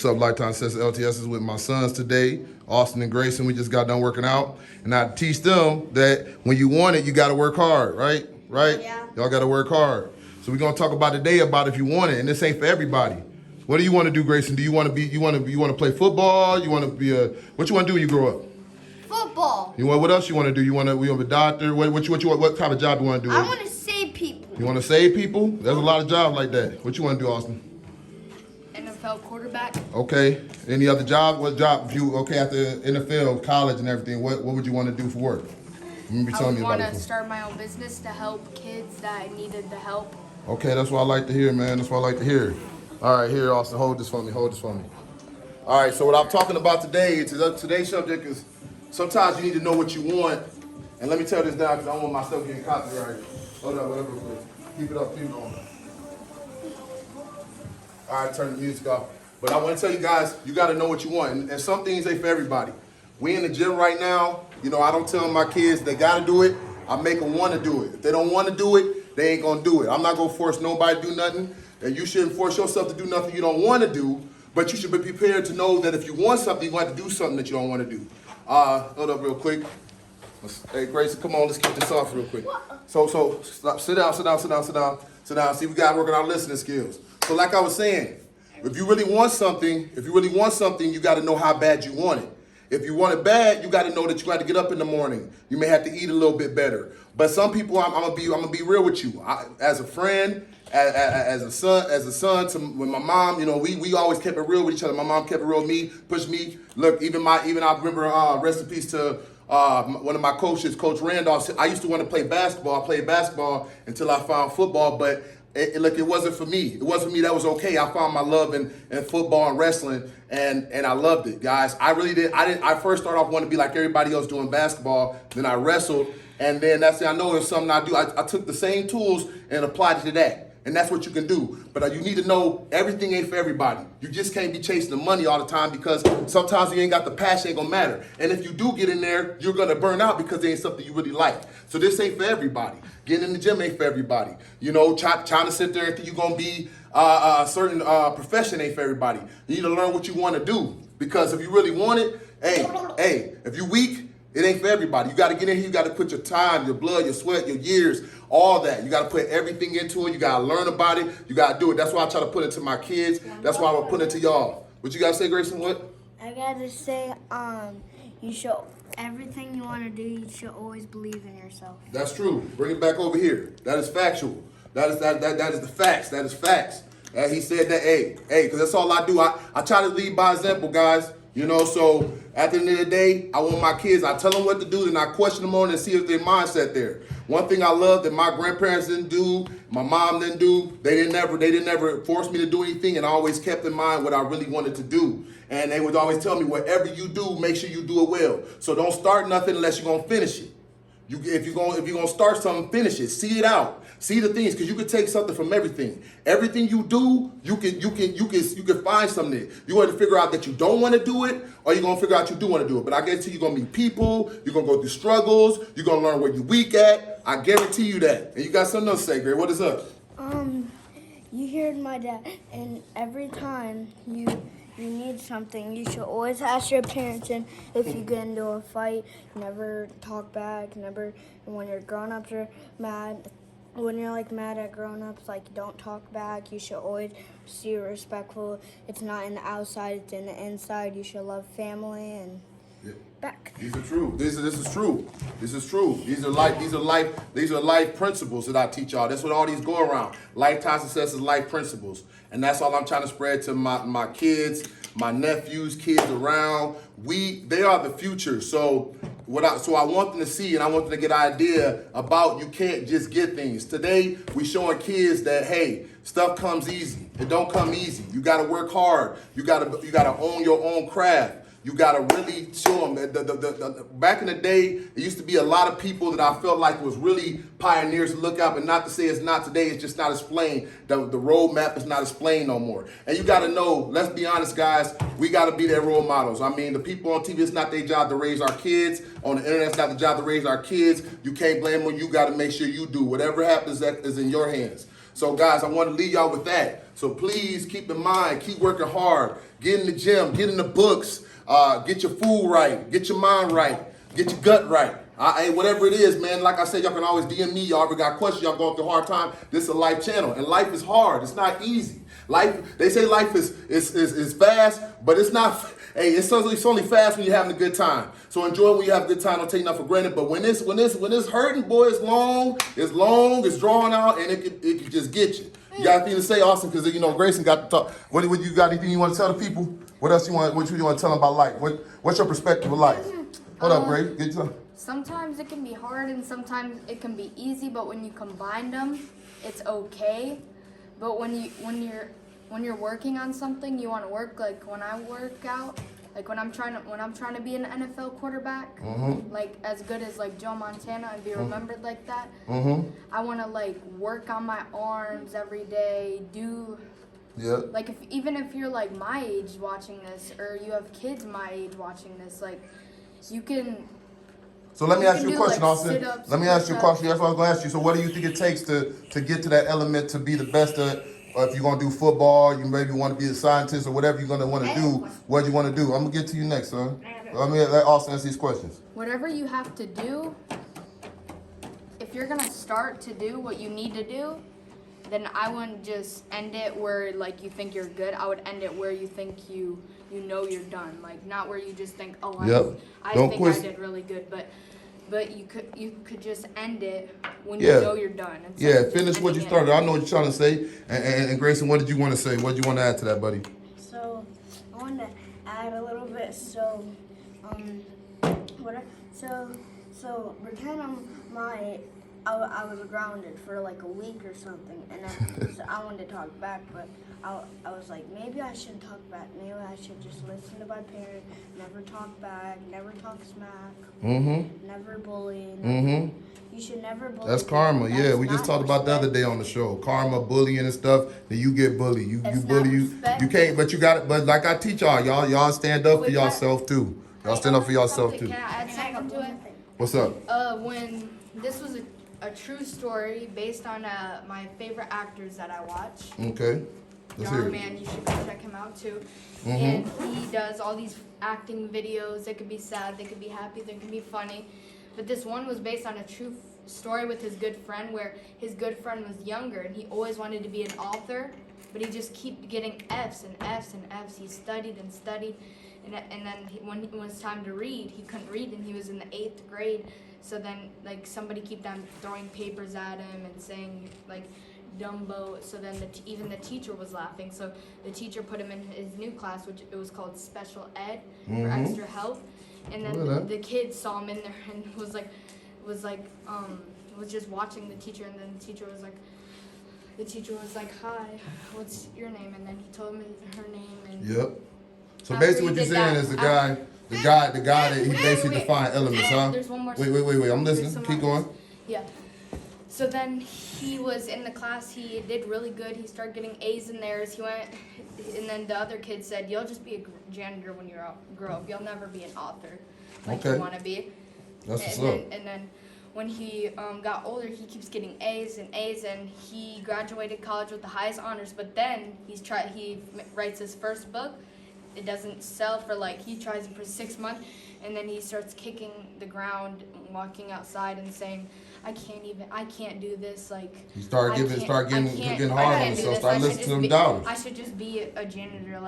What's up, Lifetime Success LTS is with my sons today, Austin and Grayson. We just got done working out. And I teach them that when you want it, you got to work hard, right? Right? Yeah. Y'all got to work hard. So we're going to talk about today about if you want it, and this ain't for everybody. What do you want to do, Grayson? Do you want to play football? You want to be what you want to do when you grow up? Football. What else you want to do? You want to be a doctor? What type of job you want to do? I want to save people. You want to save people? There's a lot of jobs like that. What you want to do, Austin? NFL quarterback. Okay. Any other job? What job? If you after NFL, college, and everything, what would you want to do for work? You be I telling would me want about to it. start my own business to help kids that needed the help. Okay, that's what I like to hear, man. That's what I like to hear. All right, here, Austin, hold this for me. Hold this for me. All right, so what I'm talking about today, today's subject is sometimes you need to know what you want. And let me tell this down because I don't want my stuff getting copyrighted. Hold up, whatever, please. Keep it up, keep it on. All right, turn the music off. But I want to tell you guys, you got to know what you want. And some things ain't for everybody. We in the gym right now. I don't tell my kids they got to do it. I make them want to do it. If they don't want to do it, they ain't going to do it. I'm not going to force nobody to do nothing. And you shouldn't force yourself to do nothing you don't want to do. But you should be prepared to know that if you want something, you're going to have to do something that you don't want to do. Hold up real quick. Hey, Grace, come on, let's kick this off real quick. So stop, sit down. See, we got to work on our listening skills. So like I was saying, if you really want something, you got to know how bad you want it. If you want it bad, you got to know that you got to get up in the morning. You may have to eat a little bit better. But some people, I'm gonna be real with you. As a friend, as a son with my mom, we always kept it real with each other. My mom kept it real with me, pushed me. Look, even I remember rest in peace to one of my coaches, Coach Randolph. I used to want to play basketball. I played basketball until I found football, but it wasn't for me. It wasn't for me. That was okay. I found my love in football and wrestling, and I loved it, guys. I really did. I first started off wanting to be like everybody else doing basketball. Then I wrestled, and then I know it's something I do. I took the same tools and applied it to that. And that's what you can do. But you need to know everything ain't for everybody. You just can't be chasing the money all the time because sometimes you ain't got the passion, ain't gonna matter. And if you do get in there, you're gonna burn out because it ain't something you really like. So this ain't for everybody. Getting in the gym ain't for everybody. Trying to sit there and think you're gonna be a certain profession ain't for everybody. You need to learn what you wanna do. Because if you really want it, hey, if you weak, it ain't for everybody. You got to get in here. You got to put your time, your blood, your sweat, your years, all that. You got to put everything into it. You got to learn about it. You got to do it. That's why I try to put it to my kids. That's why I will put it to y'all. What you got to say, Grayson? What? I got to say, you should, everything you want to do, you should always believe in yourself. That's true. Bring it back over here. That is factual. That is the facts. That is facts. He said that, because that's all I do. I try to lead by example, guys. So at the end of the day, I want my kids, I tell them what to do, then I question them on it and see if their mindset there. One thing I love that my grandparents didn't do, my mom didn't do, they didn't never force me to do anything, and I always kept in mind what I really wanted to do. And they would always tell me, whatever you do, make sure you do it well. So don't start nothing unless you're gonna finish it. If you're gonna start something, finish it. See it out. See the things, because you can take something from everything. Everything you do, you can find something there. You want to figure out that you don't want to do it, or you're gonna figure out you do want to do it. But I guarantee you're gonna meet people, you're gonna go through struggles, you're gonna learn where you're weak at. I guarantee you that. And you got something else to say, Gray. What is up? You heard my dad, and every time you need something, you should always ask your parents, and if you get into a fight, never talk back, never, and when your grown-ups are mad, when you're mad at grown-ups, don't talk back. You should always be respectful. It's not in the outside, it's in the inside. You should love family and back. These are true. This is true. This is true. These are life principles that I teach y'all. That's what all these go around. Lifetime success is life principles. And that's all I'm trying to spread to my kids, my nephews, kids around. They are the future. So I want them to see, and I want them to get an idea about you can't just get things. Today, we showing kids that, hey, stuff comes easy. It don't come easy. You got to work hard. You got to own your own craft. You got to really show them. Back in the day, there used to be a lot of people that I felt like was really pioneers to look up, and not to say it's not today, it's just not explained. The roadmap is not explained no more. And you got to know, let's be honest, guys, we got to be their role models. I mean, the people on TV, it's not their job to raise our kids. On the internet, it's not the job to raise our kids. You can't blame them. You got to make sure you do. Whatever happens, that is in your hands. So, guys, I want to leave y'all with that. So please keep in mind, keep working hard. Get in the gym, get in the books, get your food right, get your mind right, get your gut right. Hey, whatever it is, man, like I said, y'all can always DM me. Y'all ever got questions, y'all going through a hard time. This is a life channel, and life is hard. It's not easy. Life, they say life is fast, but it's not. Hey, it's only fast when you're having a good time. So enjoy when you have a good time. Don't take nothing for granted. But when it's hurting, boy, it's long, it's drawn out, and it can just get you. You got anything to say, Austin? Because Grayson got to talk. What you got? Anything you want to tell the people? What else you want? What you want to tell them about life? What's your perspective of life? Hold up, Gray. Get to. Sometimes it can be hard and sometimes it can be easy, but when you combine them, it's okay. But when you're working on something, you want to work, like when I work out, like when I'm trying to be an NFL quarterback, like as good as like Joe Montana and be remembered like that. I want to like work on my arms every day, like even if you're like my age watching this, or you have kids my age watching this, like you can. So let me ask you a question, like, Austin. sit-ups, Let me ask you a question. That's what I was going to ask you. So what do you think it takes to get to that element to be the best at? If you're going to do football, you maybe want to be a scientist or whatever you're going to want to do, what do you want to do? I'm going to get to you next, son. Let me let Austin ask these questions. Whatever you have to do, if you're going to start to do what you need to do, then I wouldn't just end it where like you think you're good. I would end it where you think you know you're done. Like not where you just think, oh, I think I did really good, but you could just end it when you know you're done. Yeah, finish what you started. I know what you're trying to say. And Grayson, what did you want to say? What did you want to add to that, buddy? So I want to add a little bit. So so pretend I was grounded for like a week or something, and then so I wanted to talk back, but I was like, maybe I shouldn't talk back. Maybe I should just listen to my parents, never talk back, never talk smack, never bully. You should never bully. That's karma. Yeah, we just talked about the other day on the show. Karma, bullying and stuff. Then you get bullied. You bully you can't. But you got it. But like I teach y'all stand up for yourself too. Y'all stand up for yourself too. Can I add something to it? What's up? When this was a true story based on my favorite actors that I watch. Okay. Let's hear it. Man, you should go check him out too. And he does all these acting videos. They could be sad, they could be happy, they could be funny. But this one was based on a true story with his good friend, where his good friend was younger and he always wanted to be an author, but he just kept getting F's and F's and F's. He studied and studied, and then when it was time to read, he couldn't read, and he was in the 8th grade. So then, like, somebody kept on throwing papers at him and saying, like, Dumbo. So then even the teacher was laughing. So the teacher put him in his new class, which it was called special ed for extra help. And then the kid saw him in there and was just watching the teacher. And then the teacher was like, hi, what's your name? And then he told him her name. And So basically what you're saying is the guy that he basically defined elements, huh? There's one more. Wait. I'm listening. Keep going. Yeah. So then he was in the class. He did really good. He started getting A's in theirs. He went, and then the other kid said, "You'll just be a janitor when you grow up. You'll never be an author like you want to be." That's what's up. And then when he got older, he keeps getting A's and A's, and he graduated college with the highest honors. But then he writes his first book. It doesn't sell for he tries it for 6 months, and then he starts kicking the ground, walking outside and saying, I can't do this. You start getting hard on yourself. Start listening to them doubters. I should just be a janitor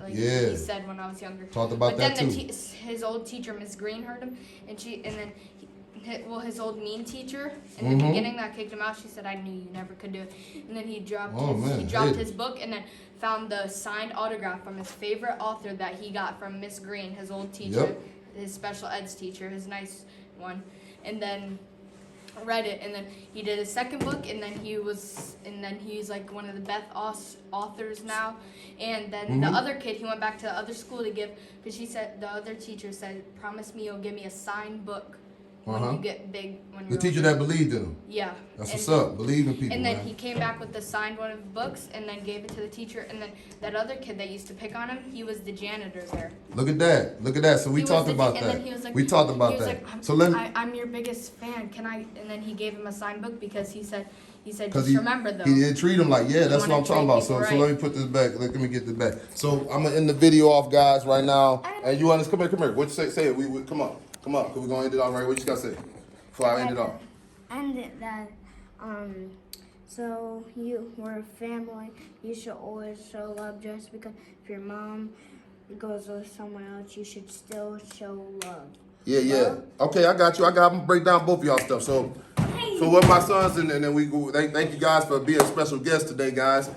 he said when I was younger. Talked about that too. His old teacher, Miss Green, heard him, his old mean teacher in the beginning that kicked him out. She said, "I knew you never could do it." And then he dropped his book, and then found the signed autograph from his favorite author that he got from Miss Green, his old teacher, his special eds teacher, his nice one, and then read it. And then he did his second book, and then he's like one of the best authors now. And then the other kid, he went back to the other school to give, because the other teacher said, "Promise me you'll give me a signed book when you get big." The teacher that believed in him. Yeah. That's what's up. Believe in people. And then he came back with the signed one of the books, and then gave it to the teacher. And then that other kid that used to pick on him, he was the janitor there. Look at that. So we talked about that. And then he was like, we talked about that. Like, I'm your biggest fan. Can I? And then he gave him a signed book because he said He said, Because just remember though. he didn't treat him like, yeah, that's what wanna I'm talking treat about. So people let right. me put this back. Let me get this back. So I'm gonna end the video off, guys, right now. And you want to come here. What you say? Say it. We come up. Cause we're gonna end it off right. What you gotta say before I end it off? And that, so we're a family. You should always show love. Just because if your mom goes with someone else, you should still show love. Yeah. Okay, I got you. I'm gonna break down both of y'all stuff. So with my sons, and then we go. Thank you guys for being a special guest today, guys.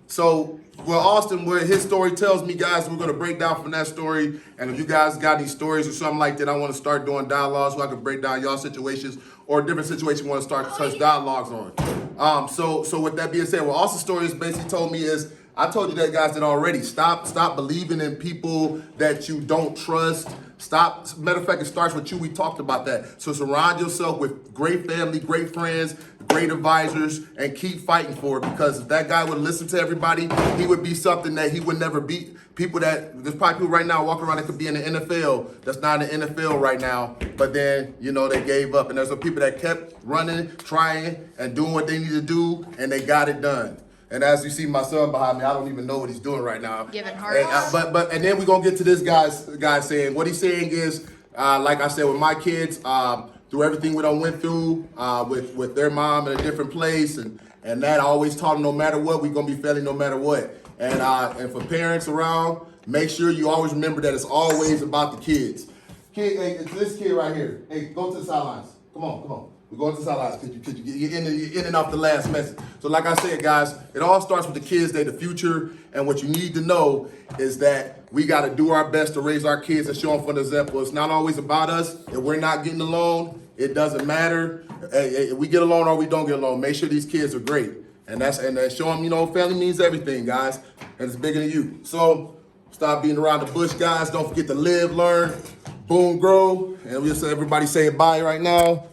So well, Austin, where his story tells me, guys, we're gonna break down from that story. And if you guys got any stories or something like that, I want to start doing dialogues so I can break down y'all situations or different situations we want to start to touch dialogues on. So with that being said, what Austin's story is basically told me is, I told you that, guys, that already. Stop believing in people that you don't trust. Stop. Matter of fact, it starts with you. We talked about that. So surround yourself with great family, great friends, great advisors, and keep fighting for it. Because if that guy would listen to everybody, he would be something that he would never be. There's probably people right now walking around that could be in the NFL that's not in the NFL right now. But then, they gave up. And there's some people that kept running, trying, and doing what they need to do, and they got it done. And as you see my son behind me, I don't even know what he's doing right now. Giving hearts. And then we're gonna get to this guy saying, what he's saying is, like I said, with my kids, through everything we done went through, with their mom in a different place, and that I always taught them, no matter what, we're gonna be failing no matter what. And for parents around, make sure you always remember that it's always about the kids. Hey, it's this kid right here. Hey, go to the sidelines. Come on. We're going to the sidelines. Could you get in and off the last message? So like I said, guys, it all starts with the kids. They're the future. And what you need to know is that we got to do our best to raise our kids and show them for the example. It's not always about us. If we're not getting along, it doesn't matter. Hey, we get along or we don't get along. Make sure these kids are great. And show them, family means everything, guys. And it's bigger than you. So stop being around the bush, guys. Don't forget to live, learn, boom, grow. And we'll say everybody say bye right now.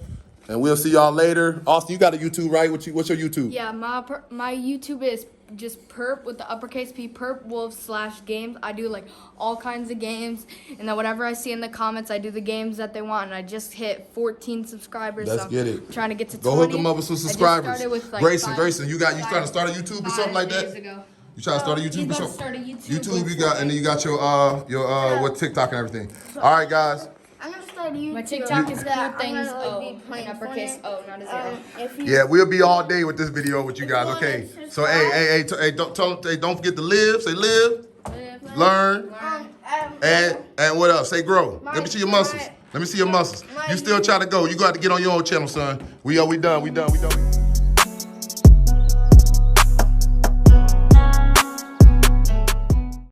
And we'll see y'all later. Austin, you got a YouTube, right? What's your YouTube? Yeah, my YouTube is just Perp with the uppercase P, Perp Wolf /games. I do like all kinds of games, and then whatever I see in the comments, I do the games that they want. And I just hit 14 subscribers. Let's so get it. Trying to get to Go 20. hook them up with some I just subscribers. started with, like, Grayson, you trying to start a YouTube or something like that? days ago. You trying to start a He's YouTube or about to something? start a YouTube you got, and then you got your with TikTok and everything. All right, guys. I'm gonna start YouTube. My TikTok is that cool things. I'm gonna, Oh, be playing an uppercase Fortnite. O, not a zero. If you, Yeah, we'll be all day with this video with you guys. wanna Okay. So subscribe- hey, don't forget to live. Say live, learn, and what else? Say grow. Let me see your muscles. Let me see your muscles. You still try to go. You got to get on your own channel, son. We done.